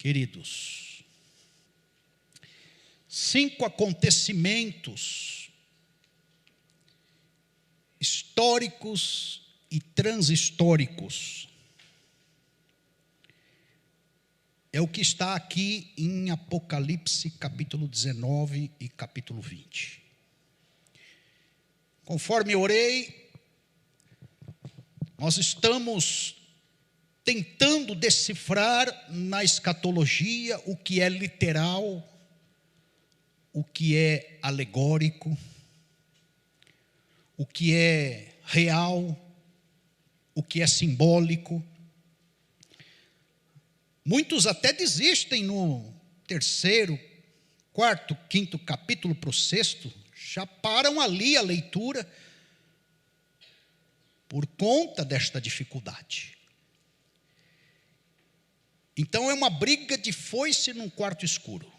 Queridos, 5 acontecimentos históricos e transhistóricos é o que está aqui em Apocalipse capítulo 19 e capítulo 20. Conforme orei, nós estamos tentando decifrar na escatologia o que é literal, o que é alegórico, o que é real, o que é simbólico. Muitos até desistem no 3º, 4º, 5º capítulo para o 6º, já param ali a leitura por conta desta dificuldade. Então é uma briga de foice num quarto escuro,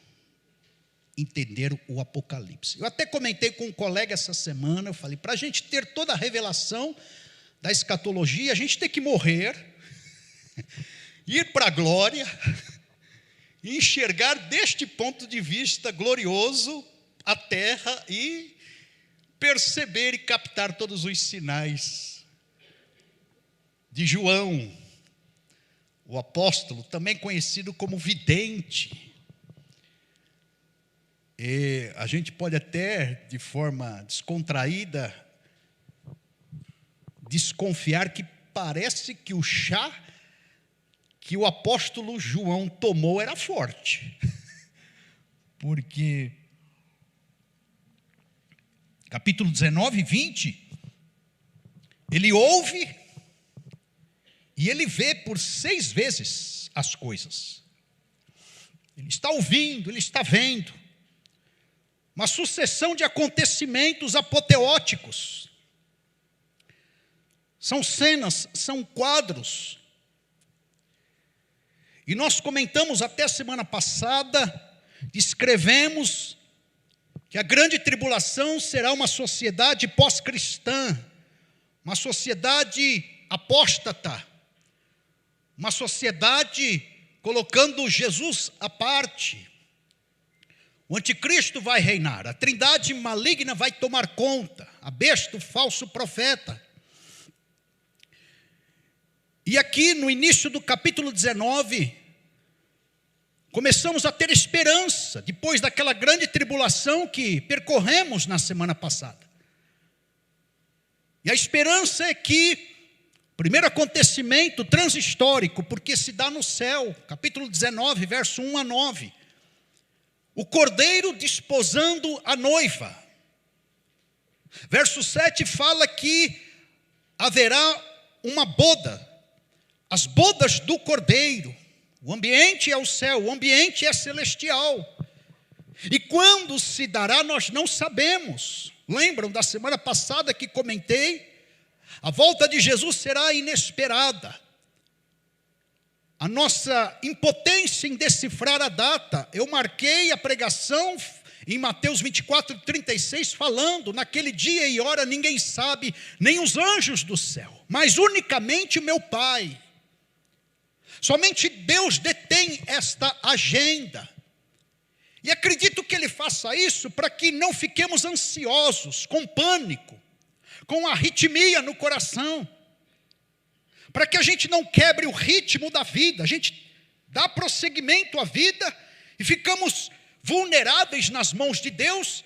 entender o Apocalipse. Eu até comentei com um colega essa semana, eu falei, para a gente ter toda a revelação da escatologia, a gente tem que morrer, ir para a glória, e enxergar deste ponto de vista glorioso a terra e perceber e captar todos os sinais de João, o apóstolo, também conhecido como vidente. E a gente pode até, de forma descontraída, desconfiar que parece que o chá que o apóstolo João tomou era forte. Porque capítulo 19 e 20, ele ouve e ele vê por 6 vezes as coisas. Ele está ouvindo, ele está vendo. Uma sucessão de acontecimentos apoteóticos. São cenas, são quadros. E nós comentamos até semana passada, descrevemos que a grande tribulação será uma sociedade pós-cristã, uma sociedade apóstata, uma sociedade colocando Jesus à parte. O anticristo vai reinar, a trindade maligna vai tomar conta, a besta, o falso profeta. E aqui no início do capítulo 19, começamos a ter esperança, depois daquela grande tribulação que percorremos na semana passada. E a esperança é que, primeiro acontecimento transhistórico, porque se dá no céu, capítulo 19, verso 1 a 9. O cordeiro desposando a noiva. Verso 7 fala que haverá uma boda, as bodas do cordeiro. O ambiente é o céu, o ambiente é celestial. E quando se dará, nós não sabemos. Lembram da semana passada que comentei? A volta de Jesus será inesperada. A nossa impotência em decifrar a data, eu marquei a pregação em Mateus 24, 36, falando, naquele dia e hora ninguém sabe, nem os anjos do céu, mas unicamente o meu Pai. Somente Deus detém esta agenda. E acredito que Ele faça isso para que não fiquemos ansiosos, com pânico, com arritmia no coração, para que a gente não quebre o ritmo da vida, a gente dá prosseguimento à vida e ficamos vulneráveis nas mãos de Deus,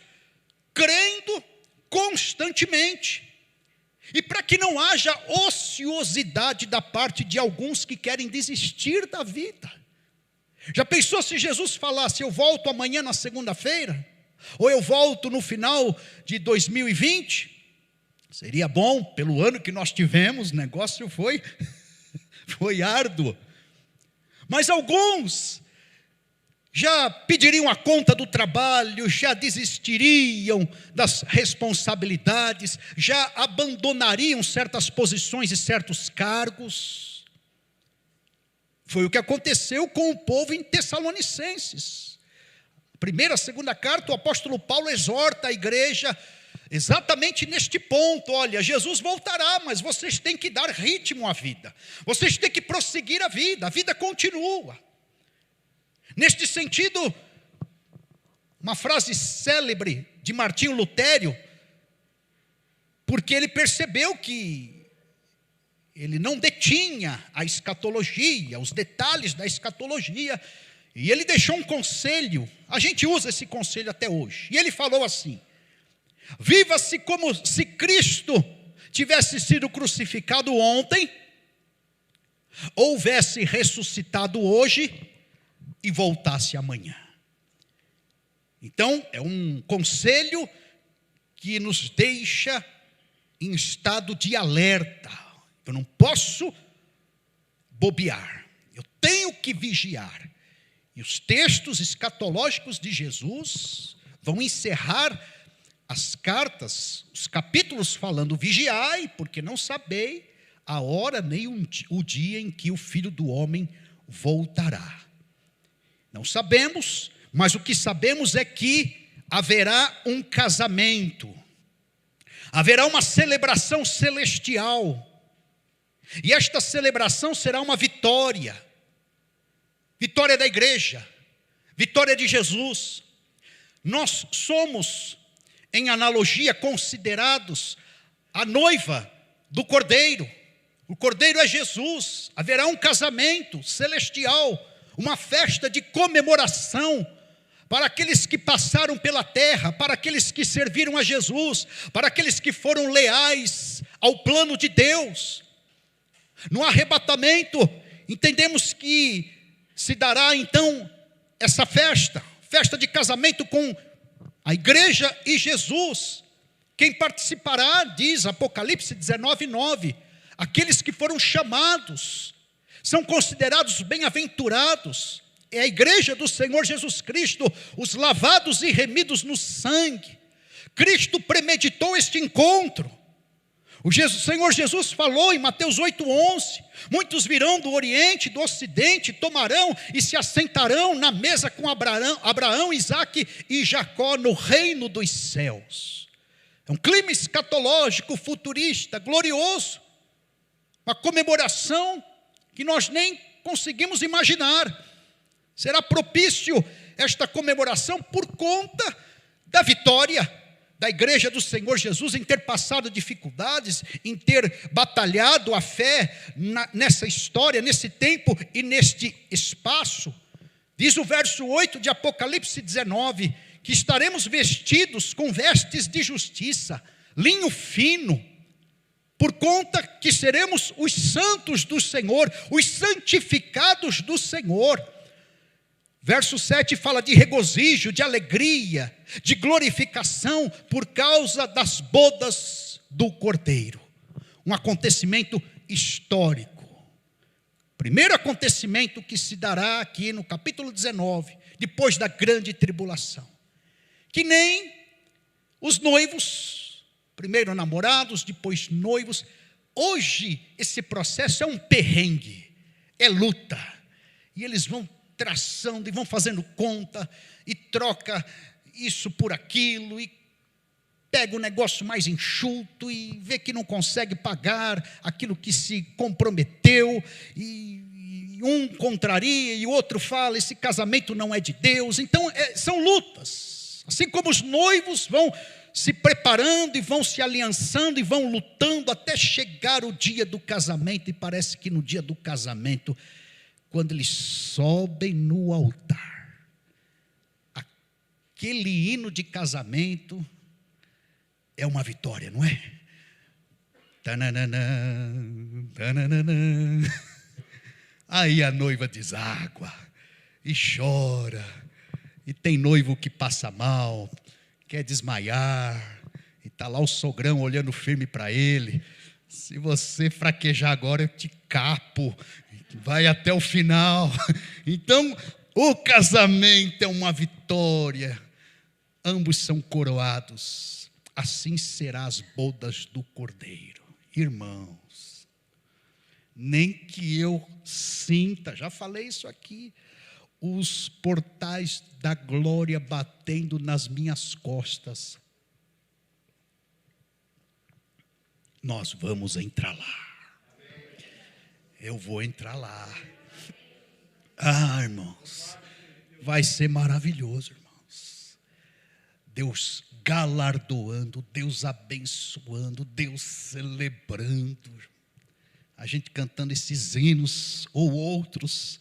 crendo constantemente. E para que não haja ociosidade da parte de alguns que querem desistir da vida. Já pensou se Jesus falasse, eu volto amanhã na segunda-feira? Ou eu volto no final de 2020? Seria bom, pelo ano que nós tivemos, o negócio foi árduo. Mas alguns já pediriam a conta do trabalho, já desistiriam das responsabilidades, já abandonariam certas posições e certos cargos. Foi o que aconteceu com o povo em Tessalonicenses. Primeira, segunda carta, o apóstolo Paulo exorta a igreja exatamente neste ponto. Olha, Jesus voltará, mas vocês têm que dar ritmo à vida. Vocês têm que prosseguir a vida continua. Neste sentido, uma frase célebre de Martinho Lutero, porque ele percebeu que ele não detinha a escatologia, os detalhes da escatologia, e ele deixou um conselho, a gente usa esse conselho até hoje, e ele falou assim: viva-se como se Cristo tivesse sido crucificado ontem, houvesse ressuscitado hoje e voltasse amanhã. Então, é um conselho que nos deixa em estado de alerta. Eu não posso bobear, eu tenho que vigiar. E os textos escatológicos de Jesus vão encerrar as cartas, os capítulos falando: vigiai, porque não sabei a hora nem o dia em que o Filho do Homem voltará. Não sabemos, mas o que sabemos é que haverá um casamento, haverá uma celebração celestial, e esta celebração será uma vitória, vitória da igreja, vitória de Jesus. Nós somos, em analogia, considerados a noiva do Cordeiro. O Cordeiro é Jesus. Haverá um casamento celestial, uma festa de comemoração para aqueles que passaram pela terra, para aqueles que serviram a Jesus, para aqueles que foram leais ao plano de Deus. No arrebatamento, entendemos que se dará então essa festa de casamento com a igreja e Jesus. Quem participará, diz Apocalipse 19:9, aqueles que foram chamados, são considerados bem-aventurados, é a igreja do Senhor Jesus Cristo, os lavados e remidos no sangue. Cristo premeditou este encontro. O Senhor Jesus falou em Mateus 8:11, muitos virão do Oriente, do Ocidente, tomarão e se assentarão na mesa com Abraão, Isaque e Jacó no reino dos céus. É um clima escatológico, futurista, glorioso, uma comemoração que nós nem conseguimos imaginar. Será propício esta comemoração por conta da vitória da igreja do Senhor Jesus em ter passado dificuldades, em ter batalhado a fé nessa história, nesse tempo e neste espaço. Diz o verso 8 de Apocalipse 19, que estaremos vestidos com vestes de justiça, linho fino, por conta que seremos os santos do Senhor, os santificados do Senhor. Verso 7 fala de regozijo, de alegria, de glorificação por causa das bodas do Cordeiro. Um acontecimento histórico. Primeiro acontecimento que se dará aqui no capítulo 19, depois da grande tribulação. Que nem os noivos, primeiro namorados, depois noivos. Hoje esse processo é um perrengue, é luta. E eles vão traçando e vão fazendo conta e troca isso por aquilo e pega o negócio mais enxuto e vê que não consegue pagar aquilo que se comprometeu e um contraria e o outro fala, esse casamento não é de Deus. Então são lutas, assim como os noivos vão se preparando e vão se aliançando e vão lutando até chegar o dia do casamento. E parece que no dia do casamento, quando eles sobem no altar, aquele hino de casamento é uma vitória, não é? Tananana, tananana. Aí a noiva deságua e chora, e tem noivo que passa mal, quer desmaiar, e está lá o sogrão olhando firme para ele. Se você fraquejar agora, eu te capo, vai até o final. Então, o casamento é uma vitória, ambos são coroados, assim serão as bodas do Cordeiro. Irmãos, nem que eu sinta, já falei isso aqui, os portais da glória batendo nas minhas costas, nós vamos entrar lá. Eu vou entrar lá. Ah, irmãos, vai ser maravilhoso, irmãos. Deus galardoando, Deus abençoando, Deus celebrando. A gente cantando esses hinos ou outros.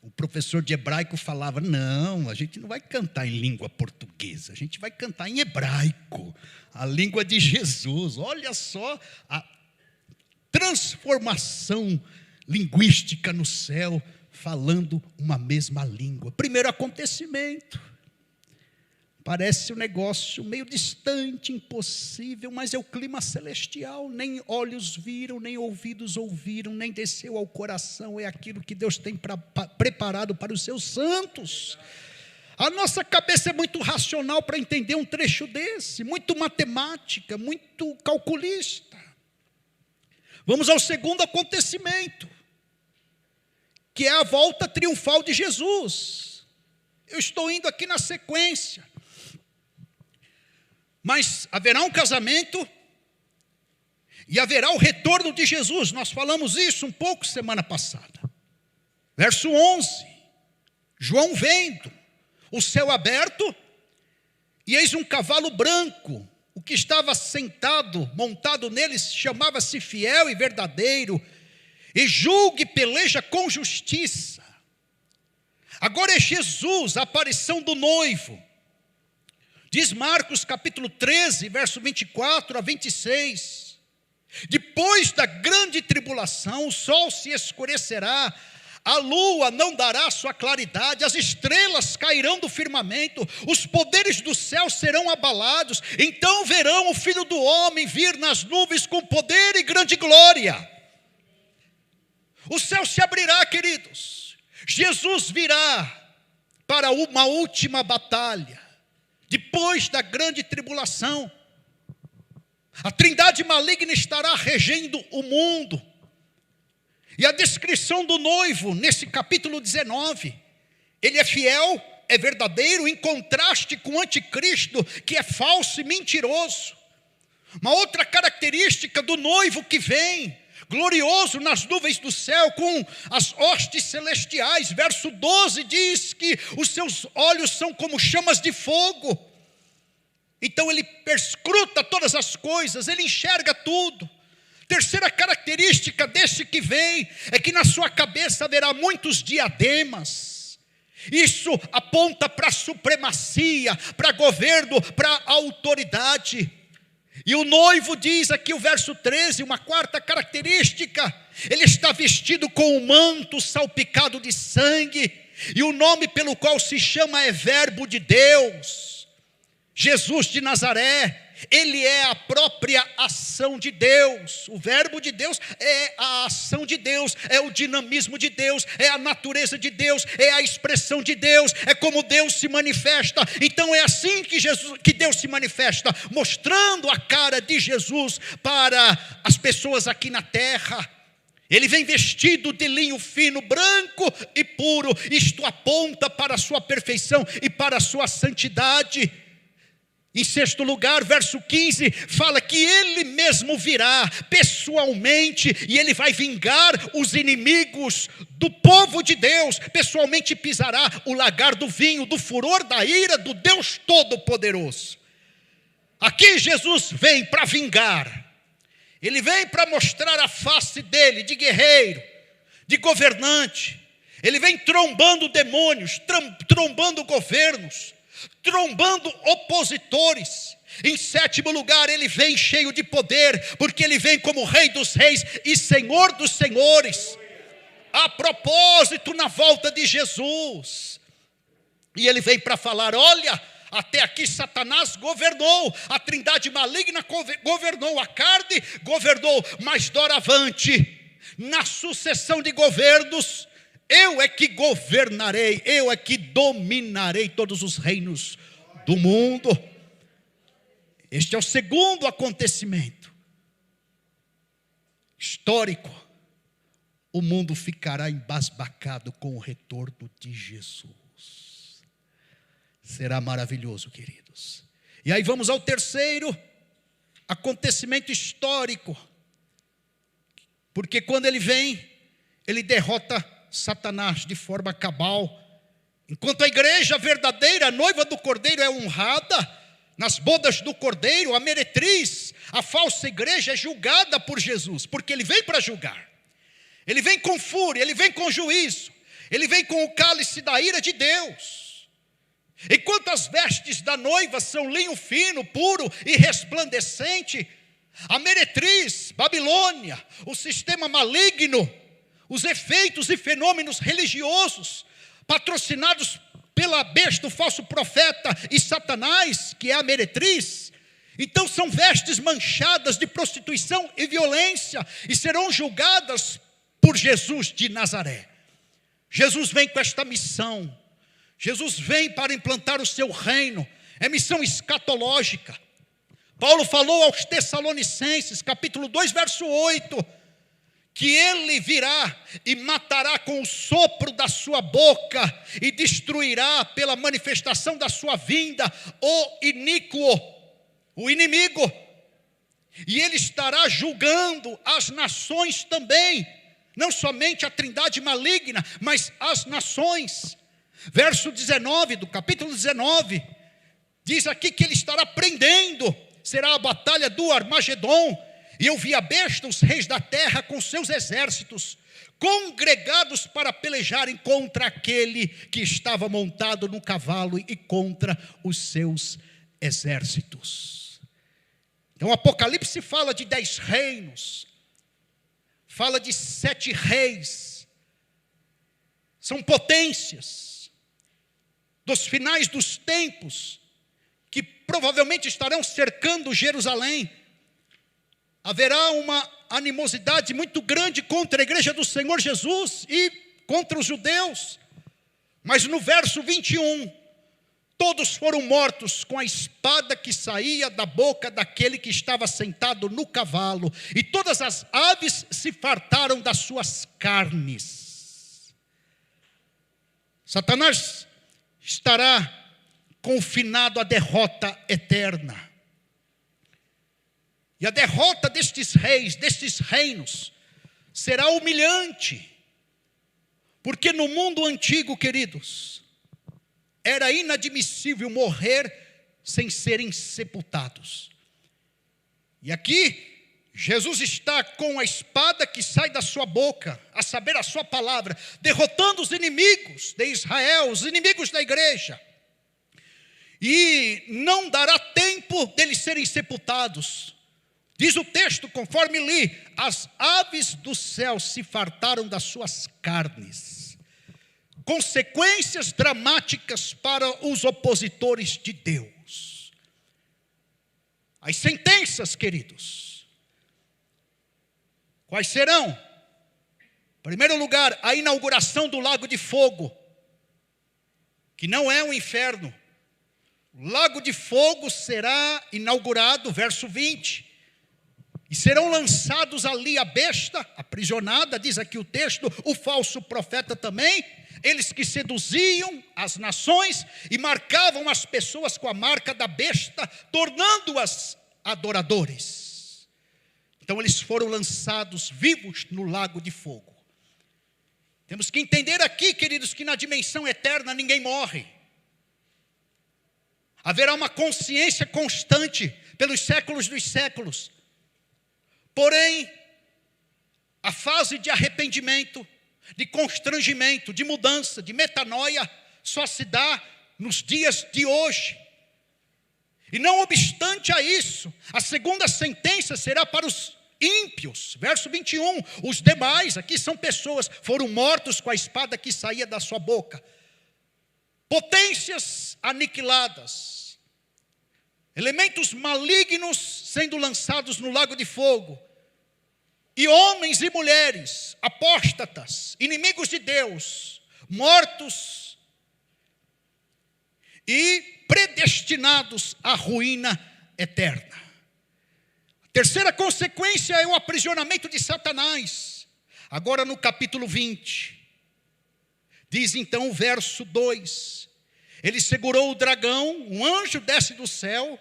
O professor de hebraico falava, não, a gente não vai cantar em língua portuguesa, a gente vai cantar em hebraico, a língua de Jesus. Olha só a transformação linguística no céu, falando uma mesma língua. Primeiro acontecimento. Parece um negócio meio distante, impossível, mas é o clima celestial. Nem olhos viram, nem ouvidos ouviram, nem desceu ao coração. É aquilo que Deus tem preparado para os seus santos. A nossa cabeça é muito racional para entender um trecho desse, muito matemática, muito calculista. Vamos ao segundo acontecimento, que é a volta triunfal de Jesus. Eu estou indo aqui na sequência. Mas haverá um casamento e haverá o retorno de Jesus. Nós falamos isso um pouco semana passada. Verso 11. João vendo o céu aberto e eis um cavalo branco. O que estava sentado, montado nele, chamava-se Fiel e Verdadeiro, e julga e peleja com justiça. Agora é Jesus, a aparição do noivo. Diz Marcos capítulo 13, verso 24 a 26. Depois da grande tribulação, o sol se escurecerá, a lua não dará sua claridade, as estrelas cairão do firmamento, os poderes do céu serão abalados. Então verão o Filho do Homem vir nas nuvens com poder e grande glória. O céu se abrirá, queridos. Jesus virá para uma última batalha. Depois da grande tribulação, a trindade maligna estará regendo o mundo. E a descrição do noivo, nesse capítulo 19, ele é fiel, é verdadeiro, em contraste com o anticristo, que é falso e mentiroso. Uma outra característica do noivo que vem, glorioso nas nuvens do céu, com as hostes celestiais. Verso 12 diz que os seus olhos são como chamas de fogo. Então ele perscruta todas as coisas, ele enxerga tudo. Terceira característica desse que vem, é que na sua cabeça haverá muitos diademas. Isso aponta para a supremacia, para governo, para autoridade. E o noivo diz aqui o verso 13, uma quarta característica, ele está vestido com um manto salpicado de sangue, e o nome pelo qual se chama é Verbo de Deus. Jesus de Nazaré, ele é a própria ação de Deus. O verbo de Deus é a ação de Deus, é o dinamismo de Deus, é a natureza de Deus, é a expressão de Deus, é como Deus se manifesta. Então é assim que Deus se manifesta, mostrando a cara de Jesus para as pessoas aqui na terra. Ele vem vestido de linho fino, branco e puro. Isto aponta para a sua perfeição e para a sua santidade. Em sexto lugar, verso 15, fala que ele mesmo virá pessoalmente e ele vai vingar os inimigos do povo de Deus. Pessoalmente pisará o lagar do vinho, do furor da ira do Deus Todo-Poderoso. Aqui Jesus vem para vingar. Ele vem para mostrar a face dele de guerreiro, de governante. Ele vem trombando demônios, trombando governos, trombando opositores. Em sétimo lugar, ele vem cheio de poder, porque ele vem como Rei dos Reis e Senhor dos Senhores. A propósito, na volta de Jesus, e ele vem para falar: olha, até aqui Satanás governou, a trindade maligna governou, a carne governou, mas doravante, na sucessão de governos, eu é que governarei, eu é que dominarei todos os reinos do mundo. Este é o segundo acontecimento histórico. O mundo ficará embasbacado com o retorno de Jesus. Será maravilhoso, queridos. E aí vamos ao terceiro acontecimento histórico. Porque quando ele vem, ele derrota Satanás de forma cabal. Enquanto a igreja verdadeira, a noiva do Cordeiro, é honrada nas bodas do Cordeiro, a meretriz, a falsa igreja é julgada por Jesus, porque ele vem para julgar. Ele vem com fúria, ele vem com juízo, ele vem com o cálice da ira de Deus. Enquanto as vestes da noiva são linho fino, puro e resplandecente, a meretriz, Babilônia, o sistema maligno, os efeitos e fenômenos religiosos, patrocinados pela besta, o falso profeta e Satanás, que é a meretriz, então são vestes manchadas de prostituição e violência, e serão julgadas por Jesus de Nazaré. Jesus vem com esta missão, Jesus vem para implantar o seu reino, é missão escatológica. Paulo falou aos Tessalonicenses, capítulo 2, verso 8, que ele virá e matará com o sopro da sua boca e destruirá pela manifestação da sua vinda o iníquo, o inimigo. E ele estará julgando as nações também, não somente a trindade maligna, mas as nações. Verso 19 do capítulo 19, diz aqui que ele estará prendendo, será a batalha do Armagedon. E eu vi a besta, os reis da terra com seus exércitos, congregados para pelejarem contra aquele que estava montado no cavalo e contra os seus exércitos. Então o Apocalipse fala de 10 reinos, fala de 7 reis, são potências dos finais dos tempos, que provavelmente estarão cercando Jerusalém. Haverá uma animosidade muito grande contra a igreja do Senhor Jesus e contra os judeus. Mas no verso 21, todos foram mortos com a espada que saía da boca daquele que estava sentado no cavalo, e todas as aves se fartaram das suas carnes. Satanás estará confinado à derrota eterna. E a derrota destes reis, destes reinos, será humilhante. Porque no mundo antigo, queridos, era inadmissível morrer sem serem sepultados. E aqui, Jesus está com a espada que sai da sua boca, a saber, a sua palavra, derrotando os inimigos de Israel, os inimigos da igreja. E não dará tempo deles serem sepultados. Diz o texto, conforme li, as aves do céu se fartaram das suas carnes. Consequências dramáticas para os opositores de Deus. As sentenças, queridos, quais serão? Em primeiro lugar, a inauguração do lago de fogo, que não é um inferno. O lago de fogo será inaugurado, verso 20. E serão lançados ali a besta, aprisionada, diz aqui o texto, o falso profeta também, eles que seduziam as nações e marcavam as pessoas com a marca da besta, tornando-as adoradores. Então eles foram lançados vivos no lago de fogo. Temos que entender aqui, queridos, que na dimensão eterna ninguém morre. Haverá uma consciência constante pelos séculos dos séculos. Porém, a fase de arrependimento, de constrangimento, de mudança, de metanoia, só se dá nos dias de hoje. E não obstante a isso, a segunda sentença será para os ímpios. Verso 21, os demais, aqui são pessoas, foram mortos com a espada que saía da sua boca. Potências aniquiladas. Elementos malignos sendo lançados no lago de fogo. E homens e mulheres, apóstatas, inimigos de Deus, mortos e predestinados à ruína eterna. A terceira consequência é o aprisionamento de Satanás. Agora no capítulo 20, diz então o verso 2. Ele segurou o dragão, um anjo desce do céu.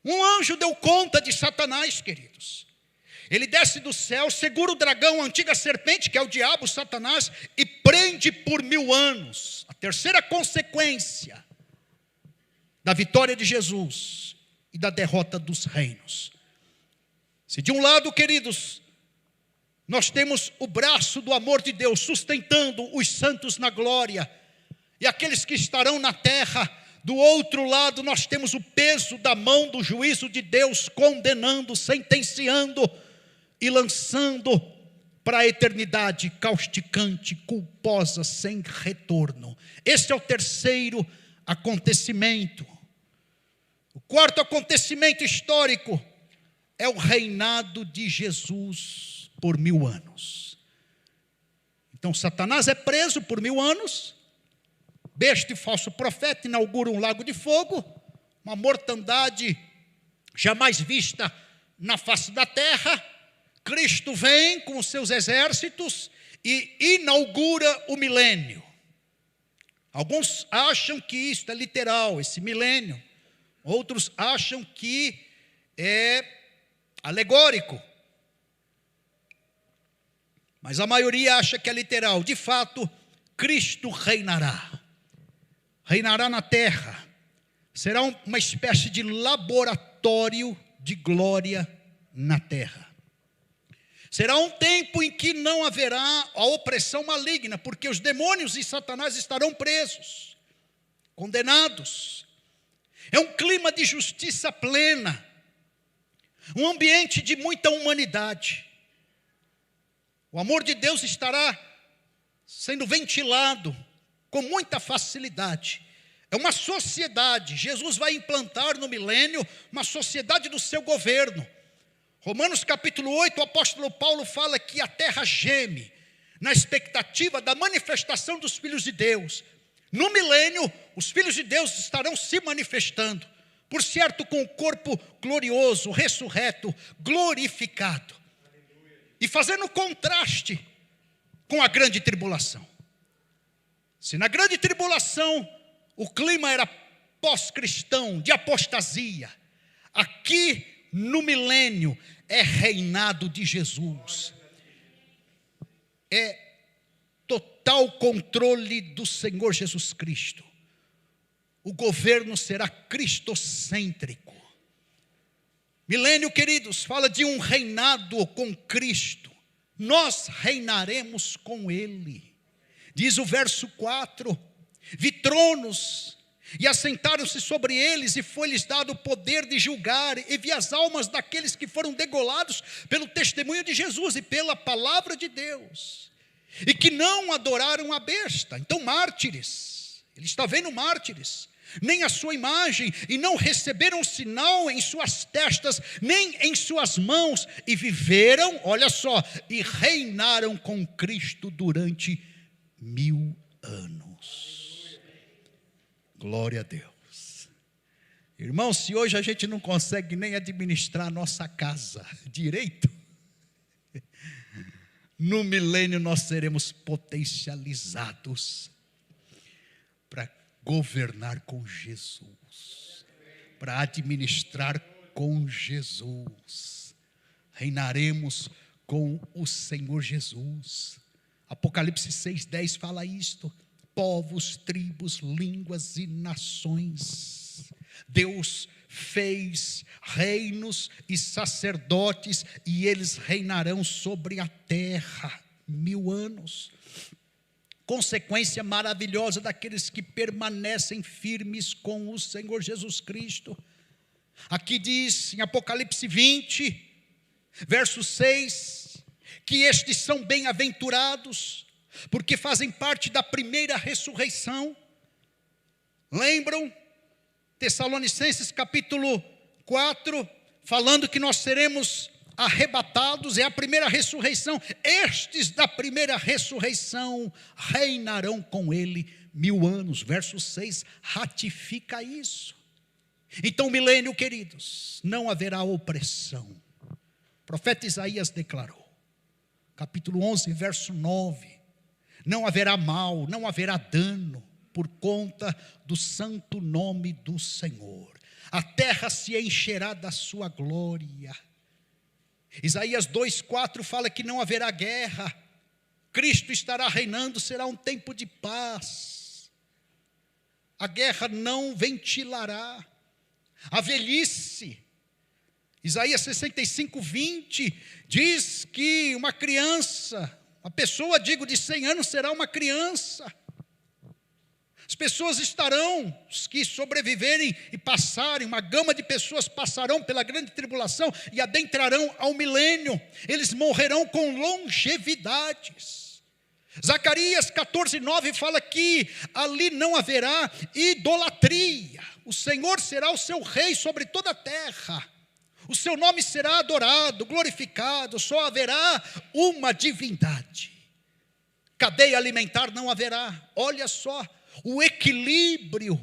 Um anjo deu conta de Satanás, queridos. Ele desce do céu, segura o dragão, a antiga serpente, que é o diabo, Satanás, e prende por 1000 anos. A terceira consequência da vitória de Jesus e da derrota dos reinos. Se de um lado, queridos, nós temos o braço do amor de Deus sustentando os santos na glória e aqueles que estarão na terra, do outro lado nós temos o peso da mão do juízo de Deus condenando, sentenciando e lançando para a eternidade causticante, culposa, sem retorno. Este é o terceiro acontecimento. O quarto acontecimento histórico é o reinado de Jesus por 1000 anos. Então Satanás é preso por 1000 anos, besta e falso profeta inaugura um lago de fogo, uma mortandade jamais vista na face da terra. Cristo vem com os seus exércitos e inaugura o milênio. Alguns acham que isto é literal, esse milênio. Outros acham que é alegórico. Mas a maioria acha que é literal. De fato, Cristo reinará. Reinará na terra. Será uma espécie de laboratório de glória na terra. Será um tempo em que não haverá a opressão maligna, porque os demônios e Satanás estarão presos, condenados. É um clima de justiça plena, um ambiente de muita humanidade. O amor de Deus estará sendo ventilado com muita facilidade. É uma sociedade, Jesus vai implantar no milênio uma sociedade do seu governo. Romanos capítulo 8, o apóstolo Paulo fala que a terra geme na expectativa da manifestação dos filhos de Deus. No milênio, os filhos de Deus estarão se manifestando, por certo com o corpo glorioso, ressurreto, glorificado. E fazendo contraste com a grande tribulação. Se na grande tribulação o clima era pós-cristão, de apostasia, aqui no milênio é reinado de Jesus. É total controle do Senhor Jesus Cristo. O governo será cristocêntrico. Milênio, queridos, fala de um reinado com Cristo. Nós reinaremos com Ele. Diz o verso 4: vi tronos, e assentaram-se sobre eles, e foi-lhes dado o poder de julgar, e vi as almas daqueles que foram degolados pelo testemunho de Jesus e pela palavra de Deus, e que não adoraram a besta. Então mártires, ele está vendo mártires, nem a sua imagem, e não receberam sinal em suas testas, nem em suas mãos, e viveram, olha só, e reinaram com Cristo durante 1000 anos. Glória a Deus. Irmão, se hoje a gente não consegue nem administrar a nossa casa direito, no milênio nós seremos potencializados para governar com Jesus, para administrar com Jesus. Reinaremos com o Senhor Jesus. Apocalipse 6:10 fala isto. Povos, tribos, línguas e nações. Deus fez reinos e sacerdotes, e eles reinarão sobre a terra 1000 anos. Consequência maravilhosa daqueles que permanecem firmes com o Senhor Jesus Cristo. Aqui diz em Apocalipse 20, verso 6, que estes são bem-aventurados, porque fazem parte da primeira ressurreição. Lembram? Tessalonicenses capítulo 4, falando que nós seremos arrebatados, é a primeira ressurreição. Estes da primeira ressurreição reinarão com ele 1000 anos. Verso 6 ratifica isso. Então, milênio, queridos, não haverá opressão. O profeta Isaías declarou, capítulo 11, verso 9, não haverá mal, não haverá dano, por conta do santo nome do Senhor. A terra se encherá da sua glória. Isaías 2:4 fala que não haverá guerra. Cristo estará reinando, será um tempo de paz. A guerra não ventilará. A velhice, Isaías 65:20, diz que uma criança, uma pessoa, digo, de 100 anos será uma criança. As pessoas estarão, os que sobreviverem e passarem, uma gama de pessoas passarão pela grande tribulação e adentrarão ao milênio. Eles morrerão com longevidades. Zacarias 14:9 fala que ali não haverá idolatria. O Senhor será o seu rei sobre toda a terra. O seu nome será adorado, glorificado, só haverá uma divindade. Cadeia alimentar não haverá. Olha só, o equilíbrio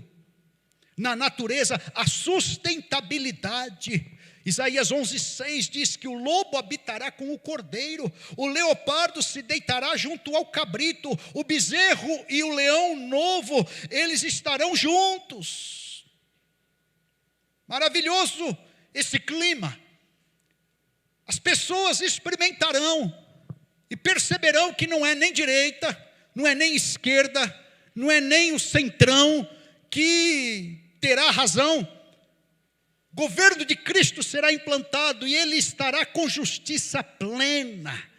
na natureza, a sustentabilidade. Isaías 11:6 diz que o lobo habitará com o cordeiro, o leopardo se deitará junto ao cabrito, o bezerro e o leão novo, eles estarão juntos. Maravilhoso esse clima. As pessoas experimentarão e perceberão que não é nem direita, não é nem esquerda, não é nem o centrão que terá razão. O governo de Cristo será implantado e ele estará com justiça plena.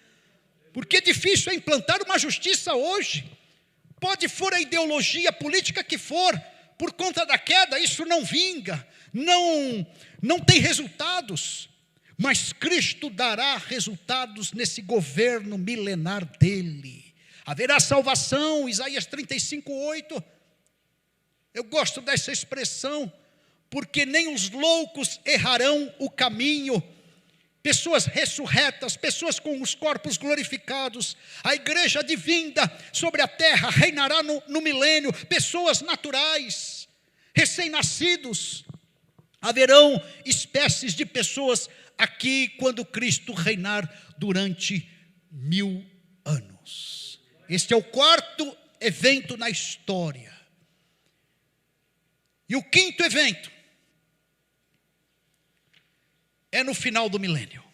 Porque é difícil implantar uma justiça hoje. Pode for a ideologia política que for, por conta da queda, isso não vinga, não tem resultados. Mas Cristo dará resultados nesse governo milenar dele. Haverá salvação, Isaías 35:8. Eu gosto dessa expressão, porque nem os loucos errarão o caminho. Pessoas ressurretas, pessoas com os corpos glorificados. A igreja divina sobre a terra reinará no milênio. Pessoas naturais, recém-nascidos. Haverão espécies de pessoas aqui quando Cristo reinar durante 1000 anos. Este é o quarto evento na história. E o quinto evento é no final do milênio.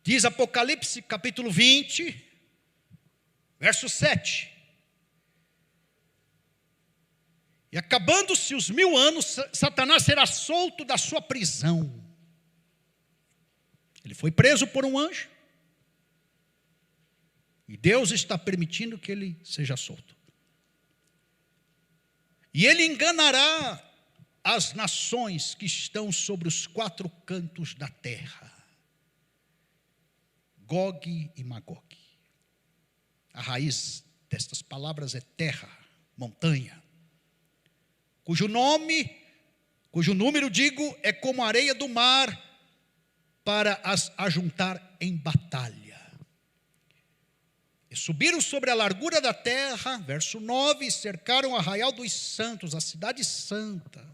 Diz Apocalipse capítulo 20, verso 7. E acabando-se os 1000 anos, Satanás será solto da sua prisão. Ele foi preso por um anjo. E Deus está permitindo que ele seja solto. E ele enganará as nações que estão sobre os 4 cantos da terra. Gog e Magog. A raiz destas palavras é terra, montanha. Cujo número, digo, é como a areia do mar para as ajuntar em batalha. E subiram sobre a largura da terra, verso 9, e cercaram o arraial dos santos, a cidade santa,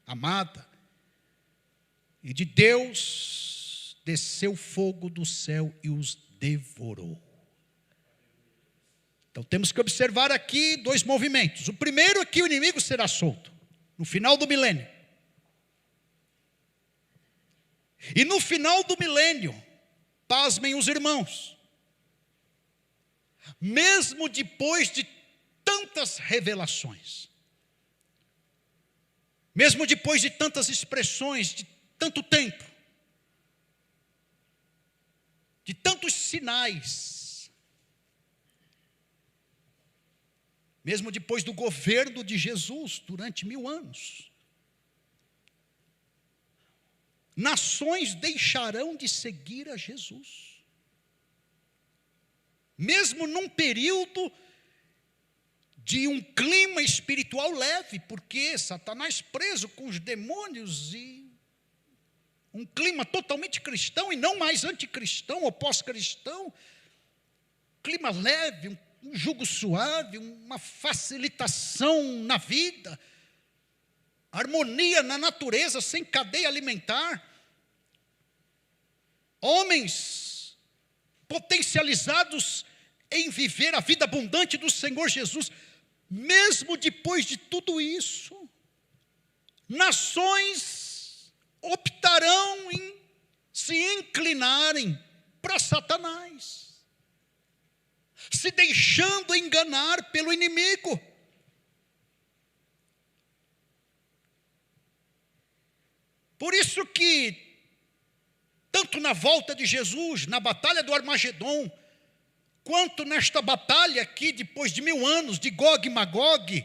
amada. E de Deus desceu fogo do céu e os devorou. Então temos que observar aqui 2 movimentos. O primeiro é que o inimigo será solto no final do milênio. E no final do milênio, pasmem os irmãos, mesmo depois de tantas revelações, mesmo depois de tantas expressões, de tanto tempo, de tantos sinais, mesmo depois do governo de Jesus durante 1000 anos, nações deixarão de seguir a Jesus. Mesmo num período de um clima espiritual leve, porque Satanás preso com os demônios e um clima totalmente cristão e não mais anticristão ou pós-cristão, clima leve, um jugo suave, uma facilitação na vida, harmonia na natureza, sem cadeia alimentar, homens potencializados em viver a vida abundante do Senhor Jesus. Mesmo depois de tudo isso, nações optarão em se inclinarem para Satanás, se deixando enganar pelo inimigo. Por isso que, tanto na volta de Jesus, na batalha do Armagedon, quanto nesta batalha aqui, depois de 1000 anos, de Gog e Magog,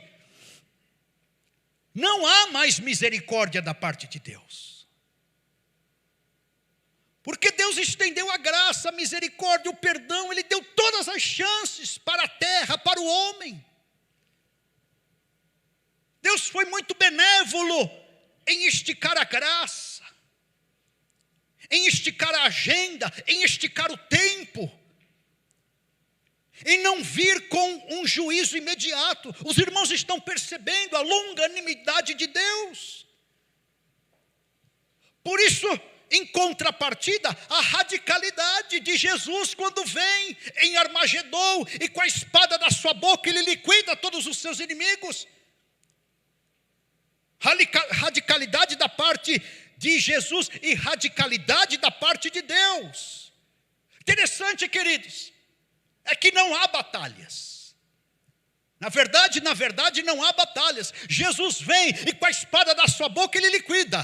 não há mais misericórdia da parte de Deus. Porque Deus estendeu a graça, a misericórdia, o perdão, Ele deu todas as chances para a terra, para o homem. Deus foi muito benévolo em esticar a graça, em esticar a agenda, em esticar o tempo, em não vir com um juízo imediato. Os irmãos estão percebendo a longanimidade de Deus. Por isso, em contrapartida, a radicalidade de Jesus quando vem em Armagedon e com a espada da sua boca ele liquida todos os seus inimigos. Radicalidade da parte de Jesus e radicalidade da parte de Deus. Interessante, queridos, é que não há batalhas. Na verdade, não há batalhas. Jesus vem e com a espada da sua boca ele liquida.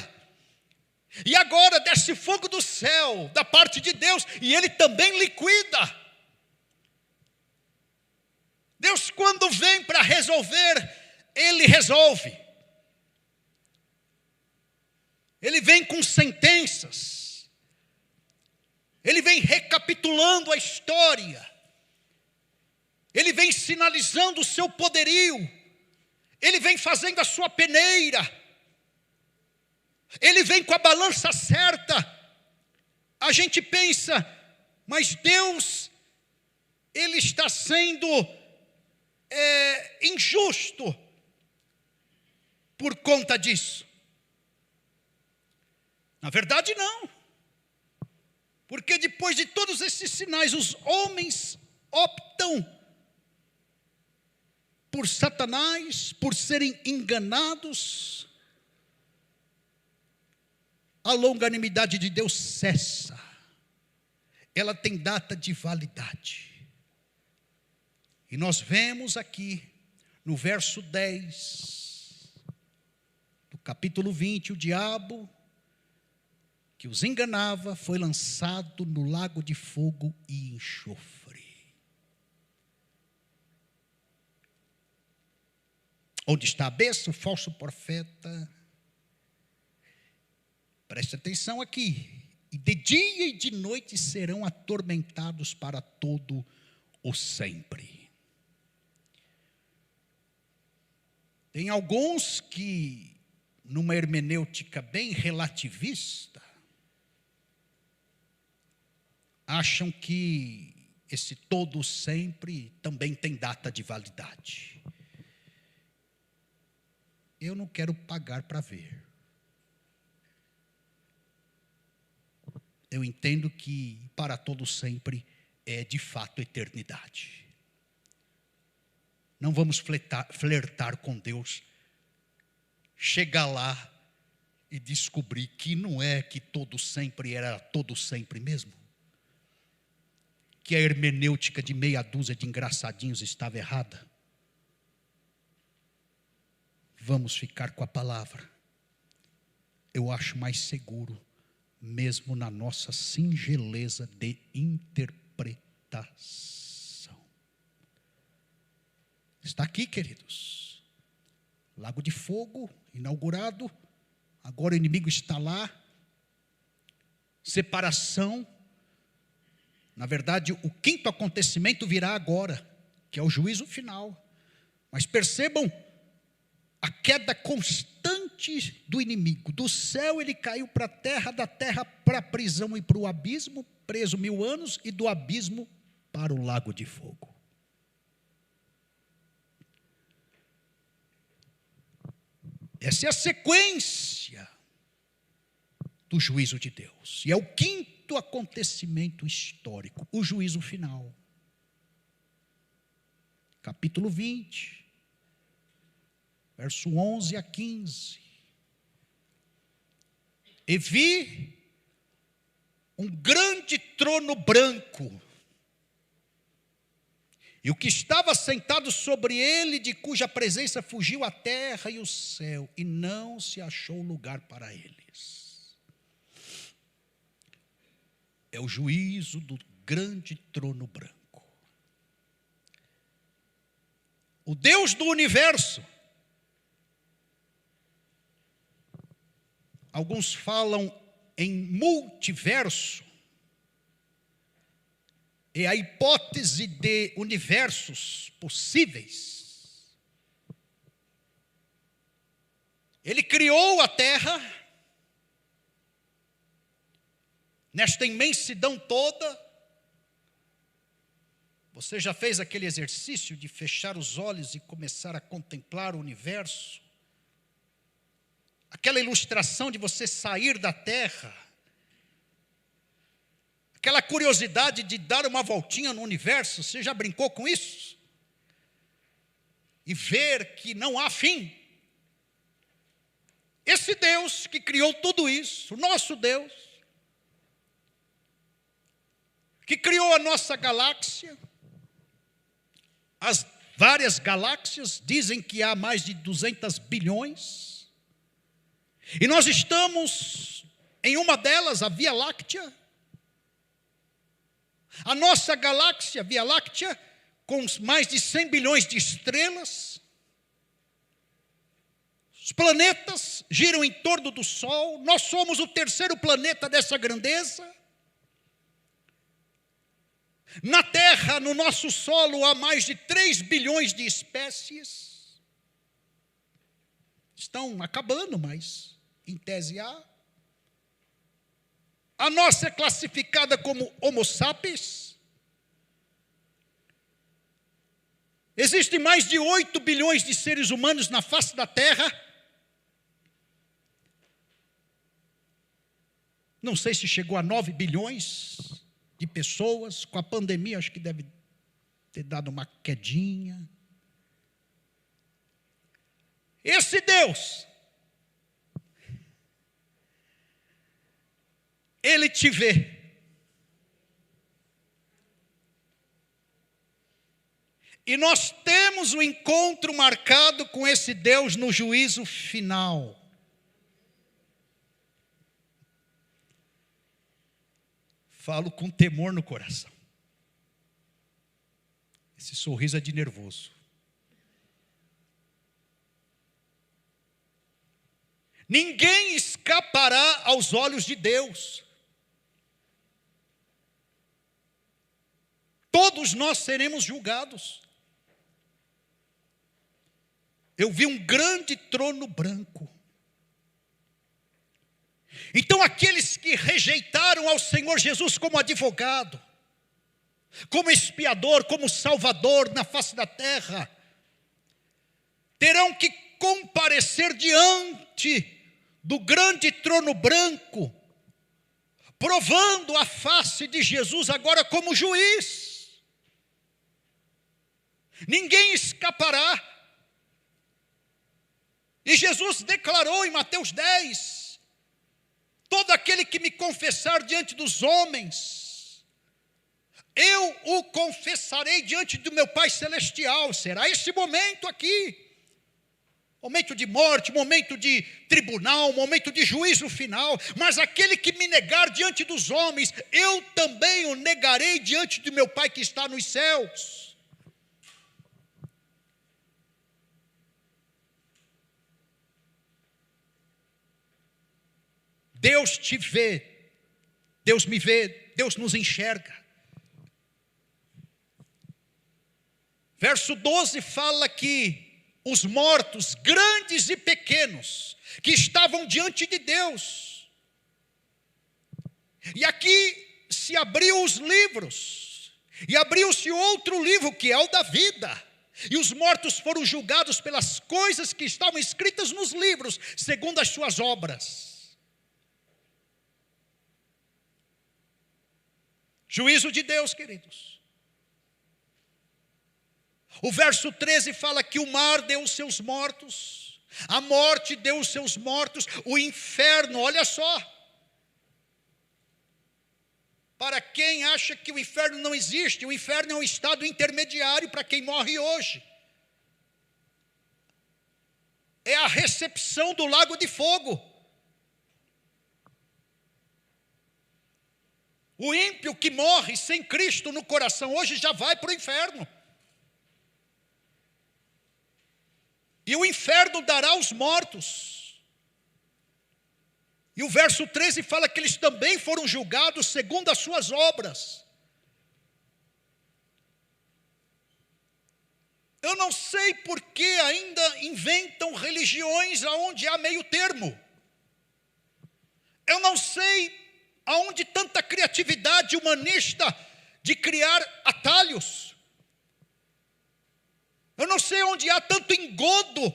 E agora desce fogo do céu, da parte de Deus, e ele também liquida. Deus, quando vem para resolver, ele resolve. Ele vem com sentenças. Ele vem recapitulando a história. Ele vem sinalizando o seu poderio. Ele vem fazendo a sua peneira. Ele vem com a balança certa. A gente pensa, mas Deus, Ele está sendo injusto por conta disso. Na verdade, não. Porque depois de todos esses sinais, os homens optam por Satanás, por serem enganados. A longanimidade de Deus cessa. Ela tem data de validade. E nós vemos aqui, no verso 10, do capítulo 20, o diabo que os enganava foi lançado no lago de fogo e enxofre. Onde está a besta, o falso profeta. Preste atenção aqui. E de dia e de noite serão atormentados para todo o sempre. Tem alguns que, numa hermenêutica bem relativista, acham que esse todo sempre também tem data de validade. Eu não quero pagar para ver. Eu entendo que para todo sempre é de fato eternidade. Não vamos flertar com Deus, chegar lá e descobrir que não é que todo sempre era todo sempre mesmo. Que a hermenêutica de meia dúzia de engraçadinhos estava errada. Vamos ficar com a palavra. Eu acho mais seguro, mesmo na nossa singeleza de interpretação. Está aqui, queridos. Lago de fogo, inaugurado. Agora o inimigo está lá. Separação. Na verdade, o quinto acontecimento virá agora, que é o juízo final. Mas percebam a queda constante do inimigo. Do céu ele caiu para a terra, da terra para a prisão e para o abismo, preso 1000 anos, e do abismo para o lago de fogo. Essa é a sequência do juízo de Deus. E é o quinto acontecimento histórico, o juízo final. Capítulo 20, verso 11 a 15. E vi um grande trono branco, e o que estava sentado sobre ele, de cuja presença fugiu a terra e o céu, e não se achou lugar para eles. É o juízo do grande trono branco. O Deus do universo. Alguns falam em multiverso. É a hipótese de universos possíveis. Ele criou a terra, nesta imensidão toda. Você já fez aquele exercício de fechar os olhos e começar a contemplar o universo? Aquela ilustração de você sair da terra, aquela curiosidade de dar uma voltinha no universo, você já brincou com isso? E ver que não há fim. Esse Deus que criou tudo isso, o nosso Deus, que criou a nossa galáxia, as várias galáxias, dizem que há mais de 200 bilhões, e nós estamos em uma delas, a Via Láctea. A nossa galáxia, Via Láctea, com mais de 100 bilhões de estrelas. Os planetas giram em torno do Sol. Nós somos o terceiro planeta dessa grandeza. Na Terra, no nosso solo, há mais de 3 bilhões de espécies. Estão acabando, mas em tese há. A nossa é classificada como Homo sapiens. Existem mais de 8 bilhões de seres humanos na face da Terra. Não sei se chegou a 9 bilhões de pessoas. Com a pandemia, acho que deve ter dado uma quedinha. Esse Deus, Ele te vê. E nós temos um encontro marcado com esse Deus no juízo final. Falo com temor no coração. Esse sorriso é de nervoso. Ninguém escapará aos olhos de Deus. Todos nós seremos julgados. Eu vi um grande trono branco. Então aqueles que rejeitaram ao Senhor Jesus como advogado, como expiador, como salvador na face da terra, terão que comparecer diante do grande trono branco, provando a face de Jesus agora como juiz. Ninguém escapará. E Jesus declarou em Mateus 10, todo aquele que me confessar diante dos homens, eu o confessarei diante do meu Pai Celestial. Será esse momento aqui, momento de morte, momento de tribunal, momento de juízo final. Mas aquele que me negar diante dos homens, eu também o negarei diante do meu Pai que está nos céus. Deus te vê, Deus me vê, Deus nos enxerga. Verso 12 fala que os mortos, grandes e pequenos, que estavam diante de Deus. E aqui se abriu os livros, e abriu-se outro livro, que é o da vida. E os mortos foram julgados pelas coisas que estavam escritas nos livros, segundo as suas obras. Juízo de Deus, queridos. O verso 13 fala que o mar deu os seus mortos, a morte deu os seus mortos, o inferno, olha só, para quem acha que o inferno não existe. O inferno é um estado intermediário para quem morre hoje. É a recepção do lago de fogo. O ímpio que morre sem Cristo no coração hoje já vai para o inferno. E o inferno dará aos mortos. E o verso 13 fala que eles também foram julgados segundo as suas obras. Eu não sei por que ainda inventam religiões aonde há meio termo. Eu não sei aonde tanta criatividade humanista de criar atalhos. Eu não sei onde há tanto engodo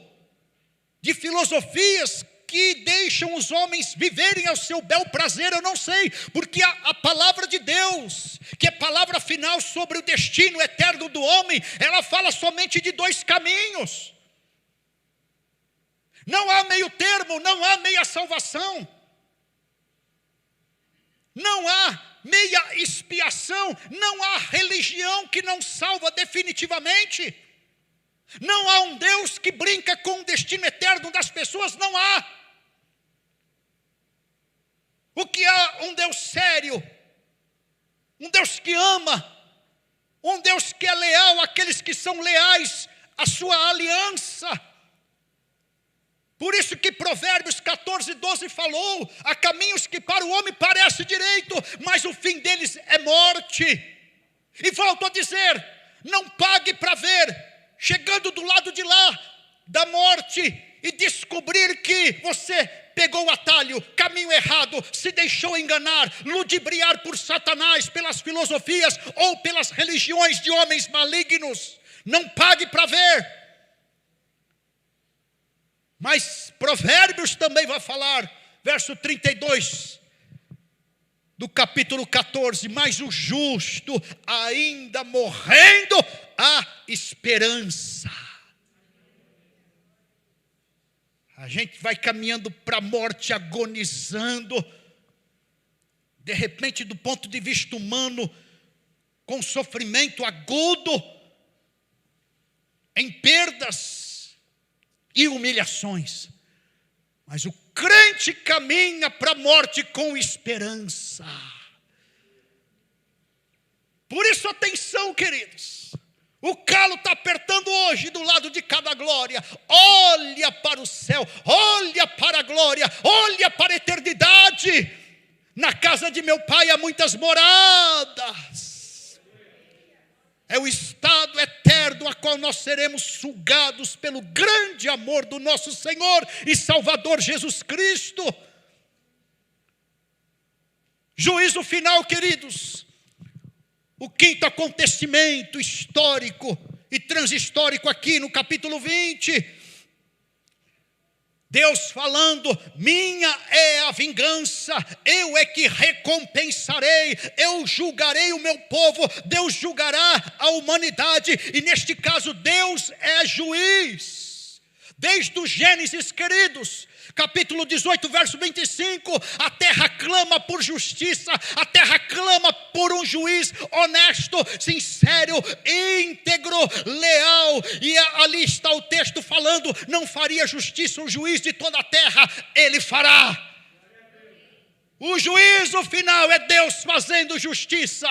de filosofias que deixam os homens viverem ao seu bel prazer. Eu não sei, porque a palavra de Deus, que é palavra final sobre o destino eterno do homem, ela fala somente de dois caminhos. Não há meio termo, não há meia salvação. Não há meia expiação, não há religião que não salva definitivamente. Não há um Deus que brinca com o destino eterno das pessoas, não há. O que há? Um Deus sério, um Deus que ama, um Deus que é leal àqueles que são leais à sua aliança. Por isso que Provérbios 14:12 falou: há caminhos que para o homem parece direito, mas o fim deles é morte. E volto a dizer, não pague para ver, chegando do lado de lá da morte e descobrir que você pegou o atalho, caminho errado, se deixou enganar, ludibriar por Satanás, pelas filosofias ou pelas religiões de homens malignos. Não pague para ver. Mas Provérbios também vai falar, verso 32 do capítulo 14, mas o justo ainda morrendo há esperança. A gente vai caminhando para a morte, agonizando, de repente do ponto de vista humano, com sofrimento agudo, em perdas e humilhações, mas o crente caminha para a morte com esperança. Por isso, atenção, queridos, o calo está apertando hoje do lado de cada glória. Olha para o céu, olha para a glória, olha para a eternidade. Na casa de meu pai há muitas moradas. É o estado eterno a qual nós seremos sugados pelo grande amor do nosso Senhor e Salvador Jesus Cristo. Juízo final, queridos. O quinto acontecimento histórico e transhistórico aqui no capítulo 20. Deus falando: minha é a vingança, eu é que recompensarei, eu julgarei o meu povo, Deus julgará a humanidade, e neste caso Deus é juiz. Desde o Gênesis, queridos, capítulo 18, verso 25, a terra clama por justiça, a terra clama por um juiz honesto, sincero, íntegro, leal. E ali está o texto falando: não faria justiça o juiz de toda a terra, ele fará. O juízo final é Deus fazendo justiça.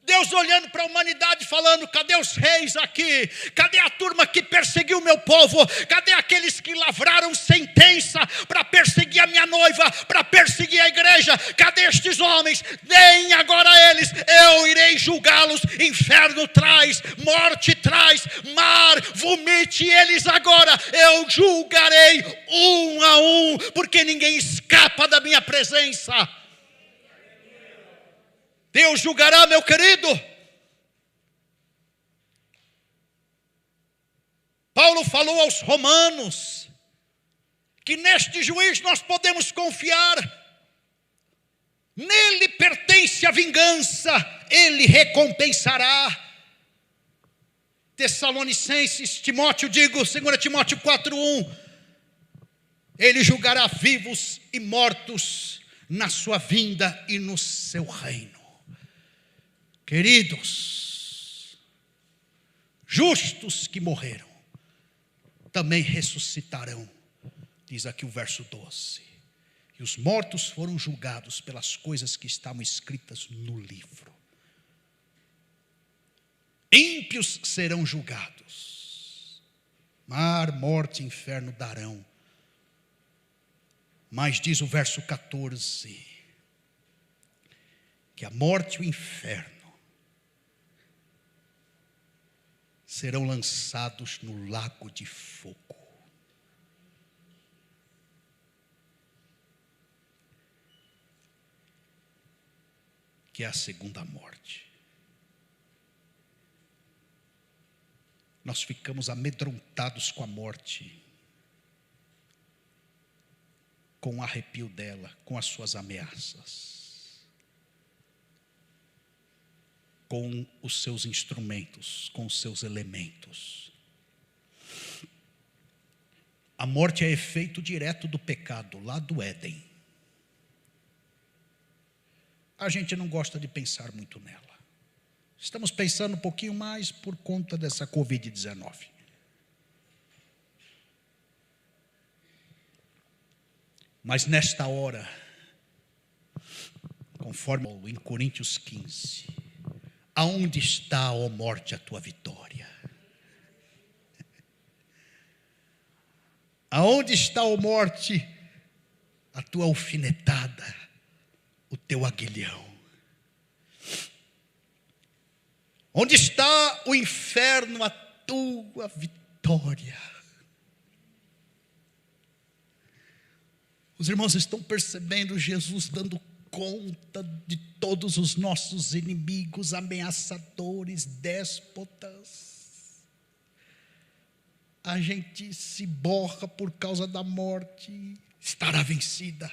Deus olhando para a humanidade falando: cadê os reis aqui? Cadê a turma que perseguiu o meu povo? Cadê aqueles que lavraram sentença para perseguir a minha noiva, para perseguir a igreja? Cadê estes homens? Deem agora a eles, eu irei julgá-los. Inferno traz, morte traz, mar, vomite eles agora. Eu julgarei um a um, porque ninguém escapa da minha presença. Deus julgará, meu querido. Paulo falou aos romanos que neste juiz nós podemos confiar. Nele pertence a vingança, ele recompensará. Tessalonicenses, Timóteo, 2 Timóteo 4:1. Ele julgará vivos e mortos na sua vinda e no seu reino. Queridos, justos que morreram também ressuscitarão, diz aqui o verso 12. E os mortos foram julgados pelas coisas que estavam escritas no livro. Ímpios serão julgados. Mar, morte e inferno darão. Mas diz o verso 14, que a morte e o inferno serão lançados no lago de fogo. Que é a segunda morte. Nós ficamos amedrontados com a morte, com o arrepio dela, com as suas ameaças, com os seus instrumentos, com os seus elementos. A morte é efeito direto do pecado, lá do Éden. A gente não gosta de pensar muito nela. Estamos pensando um pouquinho mais por conta dessa Covid-19. Mas nesta hora, conforme em Coríntios 15, aonde está, ó morte, a tua vitória? Aonde está, ó morte, a tua alfinetada, o teu aguilhão? Onde está o inferno, a tua vitória? Os irmãos estão percebendo Jesus dando conta de todos os nossos inimigos, ameaçadores, déspotas. A gente se borra por causa da morte, estará vencida.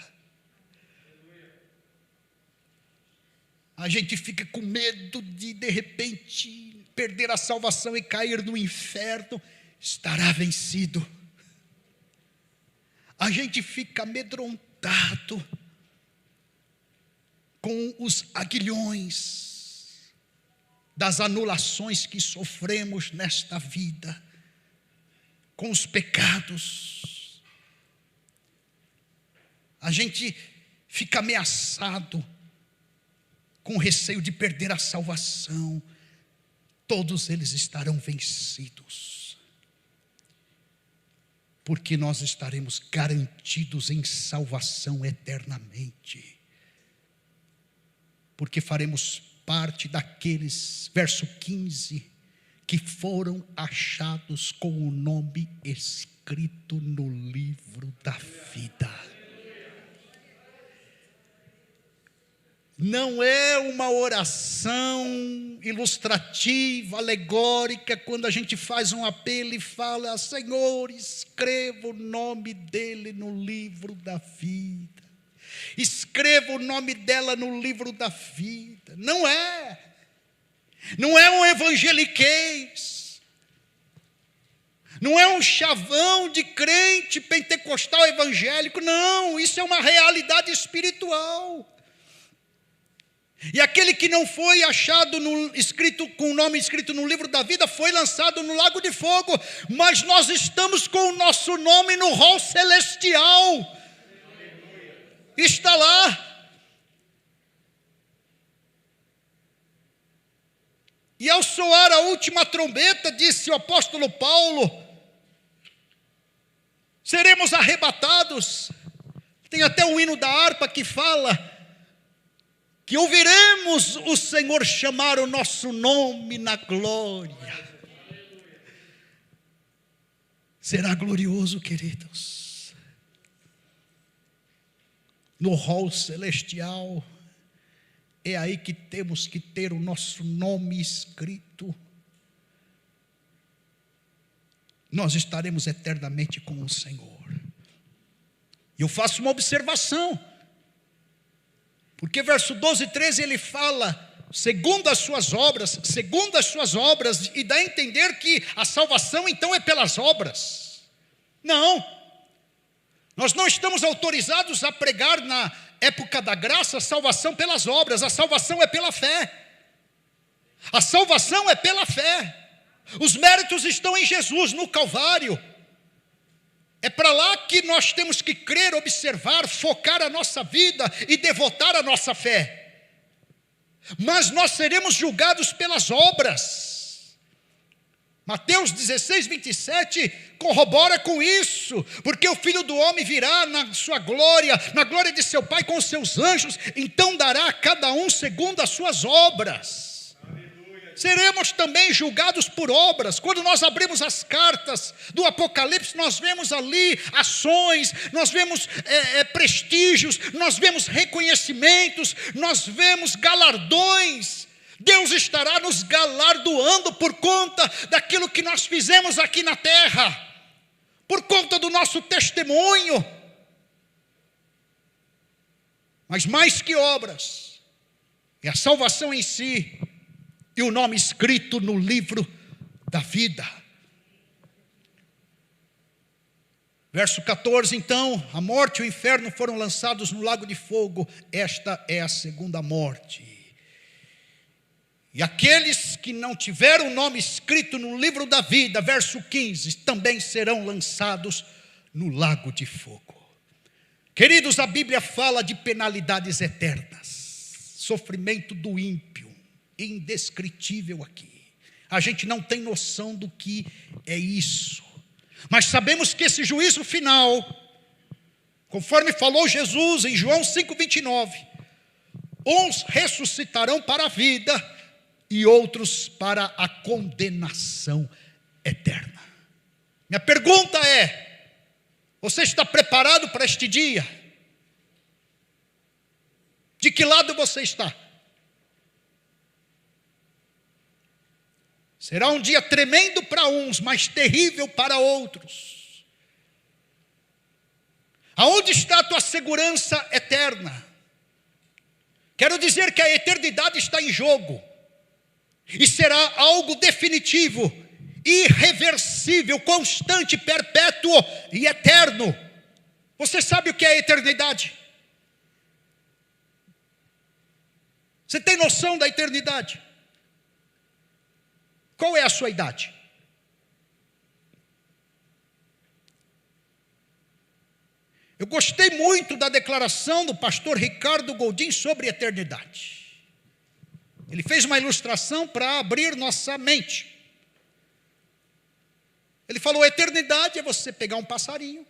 A gente fica com medo de repente, perder a salvação e cair no inferno, estará vencido. A gente fica amedrontado com os aguilhões das anulações que sofremos nesta vida, com os pecados. A gente fica ameaçado com receio de perder a salvação. Todos eles estarão vencidos, porque nós estaremos garantidos em salvação eternamente, porque faremos parte daqueles, verso 15, que foram achados com o nome escrito no livro da vida. Não é uma oração ilustrativa, alegórica, quando a gente faz um apelo e fala: Senhor, escreva o nome dele no livro da vida. Escreva o nome dela no livro da vida. Não é um evangeliquez. Não é um chavão de crente pentecostal evangélico. Não, isso é uma realidade espiritual. E aquele que não foi achado com o nome escrito no livro da vida foi lançado no lago de fogo. Mas nós estamos com o nosso nome no rol celestial. Está lá. E ao soar a última trombeta, disse o apóstolo Paulo, seremos arrebatados. Tem até um hino da harpa que fala que ouviremos o Senhor chamar o nosso nome na glória. Será glorioso, queridos. No rol celestial, é aí que temos que ter o nosso nome escrito. Nós estaremos eternamente com o Senhor. E eu faço uma observação, porque verso 12 e 13 ele fala, segundo as suas obras, e dá a entender que a salvação então é pelas obras. Não, nós não estamos autorizados a pregar época da graça, a salvação pelas obras, a salvação é pela fé. A salvação é pela fé. Os méritos estão em Jesus, no Calvário. É para lá que nós temos que crer, observar, focar a nossa vida e devotar a nossa fé. Mas nós seremos julgados pelas obras. Mateus 16, 27 corrobora com isso, porque o Filho do Homem virá na sua glória, na glória de seu Pai com os seus anjos, então dará a cada um segundo as suas obras. Aleluia. Seremos também julgados por obras. Quando nós abrimos as cartas do Apocalipse, nós vemos ali ações, nós vemos prestígios, nós vemos reconhecimentos, nós vemos galardões. Deus estará nos galardoando por conta daquilo que nós fizemos aqui na terra, por conta do nosso testemunho. Mas mais que obras, é a salvação em si e o nome escrito no livro da vida. Verso 14, então, a morte e o inferno foram lançados no lago de fogo. Esta é a segunda morte. E aqueles que não tiveram o nome escrito no livro da vida, verso 15, também serão lançados no lago de fogo. Queridos, a Bíblia fala de penalidades eternas, sofrimento do ímpio, indescritível aqui. A gente não tem noção do que é isso. Mas sabemos que esse juízo final, conforme falou Jesus em João 5,29, uns ressuscitarão para a vida e outros para a condenação eterna. Minha pergunta é: você está preparado para este dia? De que lado você está? Será um dia tremendo para uns, mas terrível para outros. Aonde está a tua segurança eterna? Quero dizer que a eternidade está em jogo. E será algo definitivo, irreversível, constante, perpétuo e eterno. Você sabe o que é a eternidade? Você tem noção da eternidade? Qual é a sua idade? Eu gostei muito da declaração do pastor Ricardo Goldin sobre eternidade. Ele fez uma ilustração para abrir nossa mente. Ele falou: eternidade é você pegar um passarinho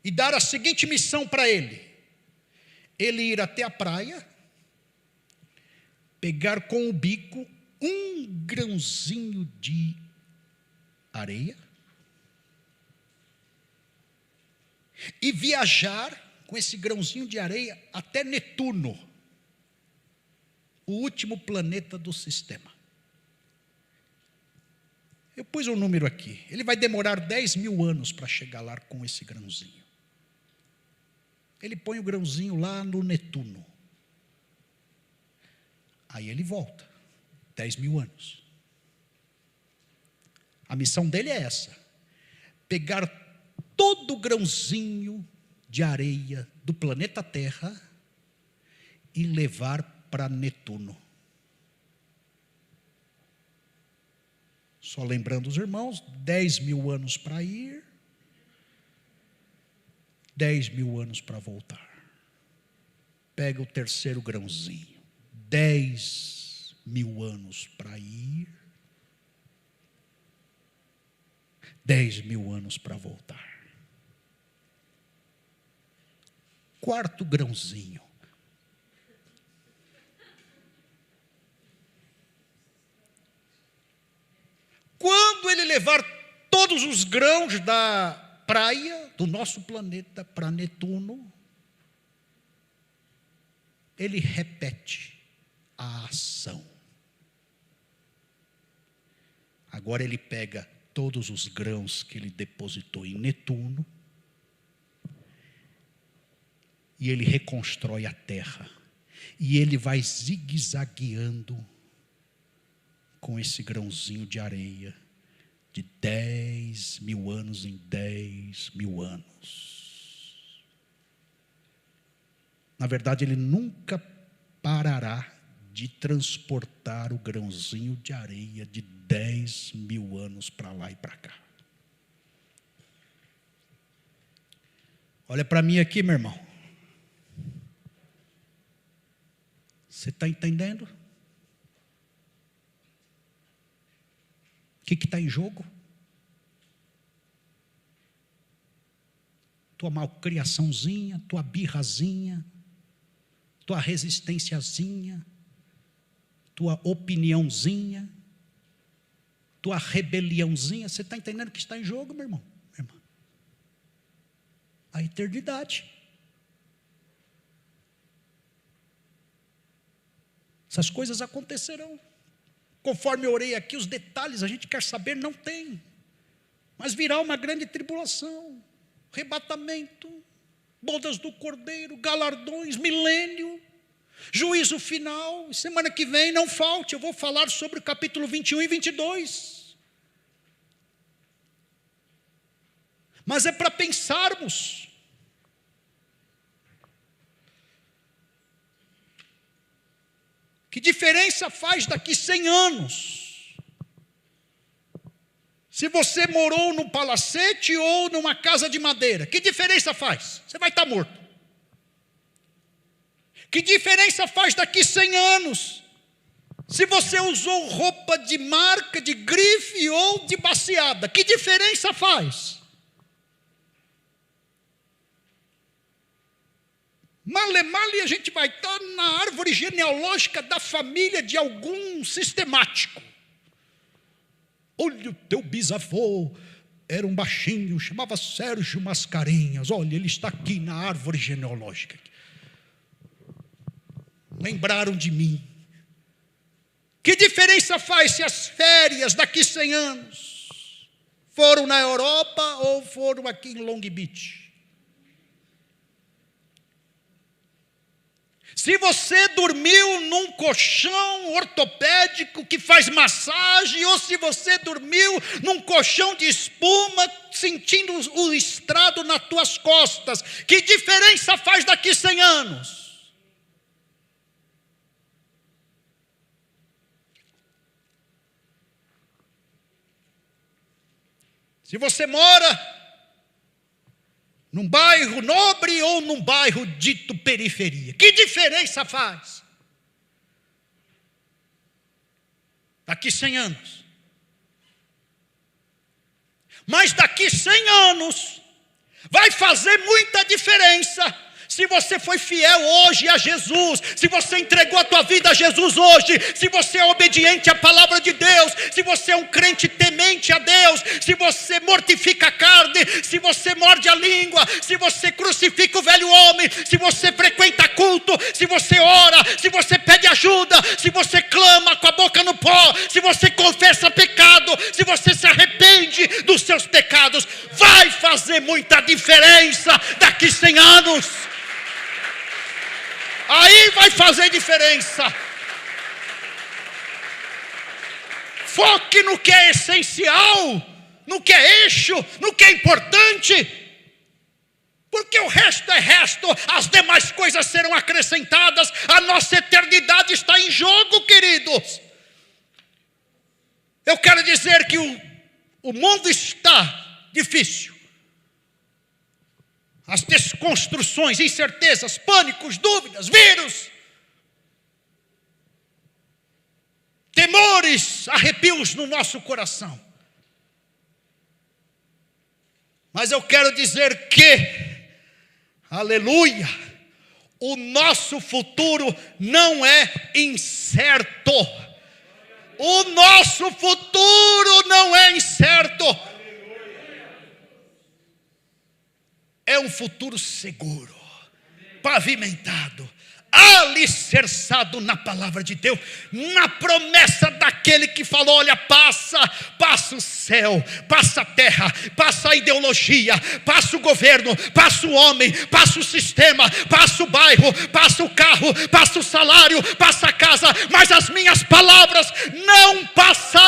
e dar a seguinte missão para ele: ele ir até a praia, pegar com o bico um grãozinho de areia e viajar com esse grãozinho de areia até Netuno, o último planeta do sistema. Eu pus um número aqui. Ele vai demorar 10 mil anos para chegar lá com esse grãozinho. Ele põe o grãozinho lá no Netuno. Aí ele volta. 10 mil anos. A missão dele é essa: pegar todo o grãozinho de areia do planeta Terra e levar para Netuno. Só lembrando os irmãos, 10 mil anos para ir, 10 mil anos para voltar. Pega o terceiro grãozinho, 10 mil anos para ir, 10 mil anos para voltar. Quarto grãozinho. Quando ele levar todos os grãos da praia do nosso planeta para Netuno, ele repete a ação. Agora ele pega todos os grãos que ele depositou em Netuno e ele reconstrói a terra. E ele vai zigue-zagueando com esse grãozinho de areia de 10 mil anos em 10 mil anos. Na verdade, ele nunca parará de transportar o grãozinho de areia de 10 mil anos para lá e para cá. Olha para mim aqui, meu irmão. Você está entendendo? O que está em jogo? Tua malcriaçãozinha, tua birrazinha, tua resistênciazinha, tua opiniãozinha, tua rebeliãozinha. Você está entendendo o que está em jogo, meu irmão? Minha irmã? A eternidade. Essas coisas acontecerão. Conforme eu orei aqui, os detalhes a gente quer saber, não tem. Mas virá uma grande tribulação, arrebatamento, bodas do Cordeiro, galardões, milênio, juízo final. Semana que vem, não falte, eu vou falar sobre o capítulo 21 e 22. Mas é para pensarmos. Que diferença faz daqui 100 anos? Se você morou num palacete ou numa casa de madeira, que diferença faz? Você vai estar morto. Que diferença faz daqui 100 anos? Se você usou roupa de marca, de grife ou de baseada, que diferença faz? Male, a gente vai estar na árvore genealógica da família de algum sistemático. Olha, o teu bisavô era um baixinho, chamava Sérgio Mascarenhas. Olha, ele está aqui na árvore genealógica. Lembraram de mim. Que diferença faz se as férias daqui 100 anos foram na Europa ou foram aqui em Long Beach? Se você dormiu num colchão ortopédico que faz massagem, ou se você dormiu num colchão de espuma, sentindo o estrado nas tuas costas, que diferença faz daqui 100 anos? Se você mora num bairro nobre ou num bairro dito periferia, que diferença faz? Daqui 100 anos. Mas daqui 100 anos vai fazer muita diferença. Se você foi fiel hoje a Jesus, se você entregou a tua vida a Jesus hoje, se você é obediente à palavra de Deus, se você é um crente temente a Deus, se você mortifica a carne, se você morde a língua, se você crucifica o velho homem, se você frequenta culto, se você ora, se você pede ajuda, se você clama com a boca no pó, se você confessa pecado, se você se arrepende dos seus pecados, vai fazer muita diferença daqui 100 anos. Aí vai fazer diferença. Foque no que é essencial, no que é eixo, no que é importante, porque o resto é resto, as demais coisas serão acrescentadas. A nossa eternidade está em jogo, queridos. Eu quero dizer que o mundo está difícil. As desconstruções, incertezas, pânicos, dúvidas, vírus, temores, arrepios no nosso coração. Mas eu quero dizer que, aleluia, o nosso futuro não é incerto. O nosso futuro não é incerto. É um futuro seguro, pavimentado, alicerçado na palavra de Deus, na promessa daquele que falou: olha, passa o céu, passa a terra, passa a ideologia, passa o governo, passa o homem, passa o sistema, passa o bairro, passa o carro, passa o salário, passa a casa, mas as minhas palavras não passarão.